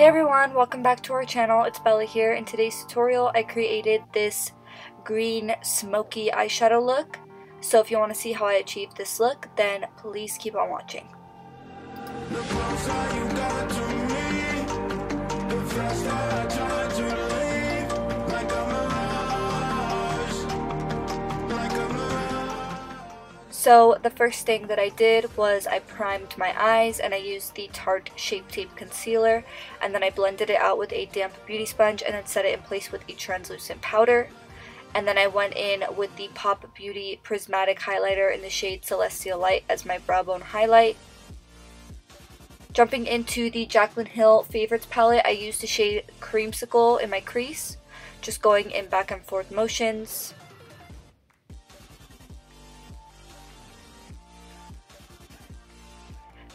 everyone, welcome back to our channel. It's Bella here. In today's tutorial I created this green smoky eyeshadow look. So if you want to see how I achieved this look, then please keep on watching. So the first thing that I did was I primed my eyes and I used the Tarte Shape Tape Concealer, and then I blended it out with a damp beauty sponge and then set it in place with a translucent powder. And then I went in with the Pop Beauty Prismatic Highlighter in the shade Celestial Light as my brow bone highlight. Jumping into the Jaclyn Hill Favorites palette, I used the shade Creamsicle in my crease, just going in back and forth motions.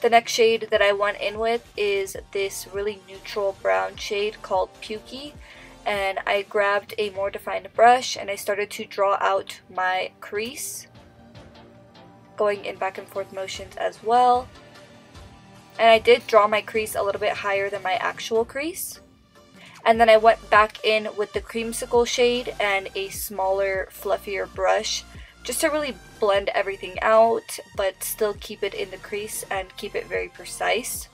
The next shade that I went in with is this really neutral brown shade called Pukey, and I grabbed a more defined brush and I started to draw out my crease, going in back and forth motions as well. And I did draw my crease a little bit higher than my actual crease. And then I went back in with the Creamsicle shade and a smaller, fluffier brush, just to really blend everything out, but still keep it in the crease and keep it very precise.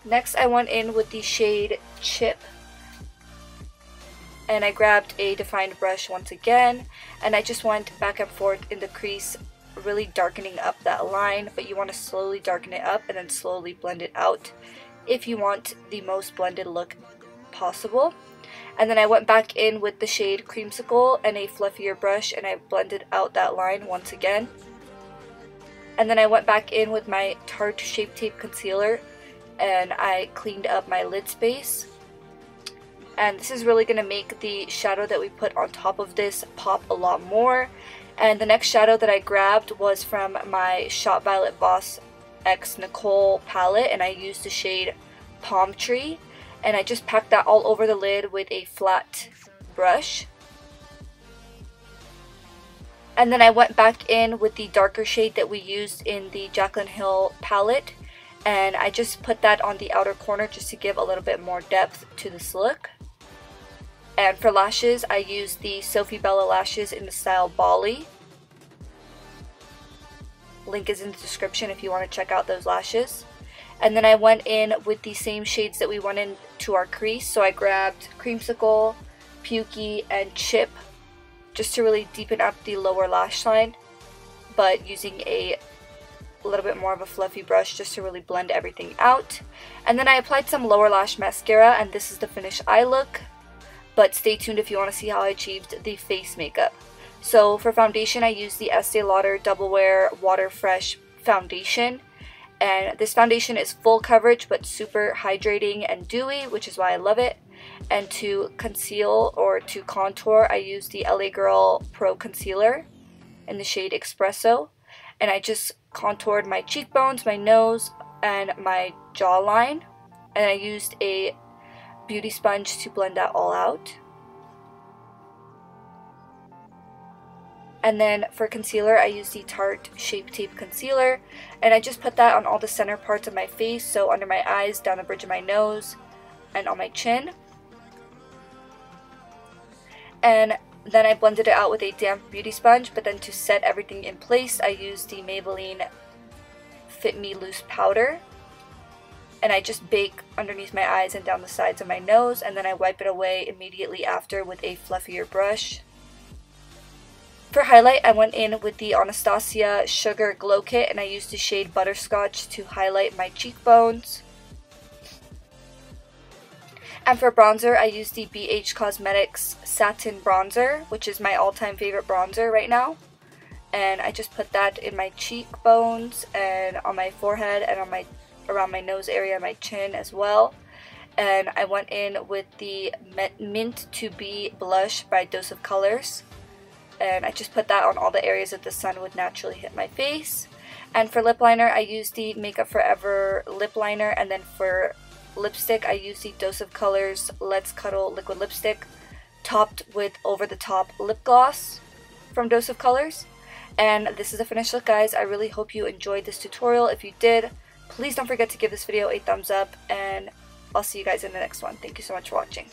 Next, I went in with the shade Chip, and I grabbed a defined brush once again, and I just went back and forth in the crease, really darkening up that line, but you want to slowly darken it up and then slowly blend it out if you want the most blended look possible. And then I went back in with the shade Creamsicle and a fluffier brush and I blended out that line once again. And then I went back in with my Tarte Shape Tape Concealer and I cleaned up my lid space. And this is really going to make the shadow that we put on top of this pop a lot more. And the next shadow that I grabbed was from my Shot Violet Boss X Nicol palette, and I used the shade Palm Tree. And I just packed that all over the lid with a flat brush. And then I went back in with the darker shade that we used in the Jaclyn Hill palette, and I just put that on the outer corner just to give a little bit more depth to this look. And for lashes, I used the Sofie Bali Lashes in the style Bali. Link is in the description if you want to check out those lashes. And then I went in with the same shades that we went into our crease. So I grabbed Creamsicle, Pukey, and Chip just to really deepen up the lower lash line, but using a little bit more of a fluffy brush just to really blend everything out. And then I applied some lower lash mascara, and this is the finished eye look. But stay tuned if you want to see how I achieved the face makeup. So for foundation, I used the Estee Lauder Double Wear Water Fresh Foundation. And this foundation is full coverage but super hydrating and dewy, which is why I love it. And to conceal or to contour, I use the LA Girl Pro Concealer in the shade Espresso. And I just contoured my cheekbones, my nose, and my jawline. And I used a beauty sponge to blend that all out. And then for concealer, I used the Tarte Shape Tape Concealer, and I just put that on all the center parts of my face, so under my eyes, down the bridge of my nose, and on my chin. And then I blended it out with a damp beauty sponge, but then to set everything in place, I used the Maybelline Fit Me Loose Powder. And I just bake underneath my eyes and down the sides of my nose, and then I wipe it away immediately after with a fluffier brush. For highlight, I went in with the Anastasia Sugar Glow Kit, and I used the shade Butterscotch to highlight my cheekbones. And for bronzer, I used the BH Cosmetics Satin Bronzer, which is my all-time favorite bronzer right now. And I just put that in my cheekbones and on my forehead and on around my nose area, my chin as well. And I went in with the Mint to Be blush by Dose of Colors. And I just put that on all the areas that the sun would naturally hit my face. And for lip liner, I used the Makeup Forever lip liner, and then for lipstick, I used the Dose of Colors Let's Cuddle liquid lipstick, topped with Over the Top lip gloss from Dose of Colors. And this is the finished look, guys. I really hope you enjoyed this tutorial. If you did, Please don't forget to give this video a thumbs up, and I'll see you guys in the next one. Thank you so much for watching.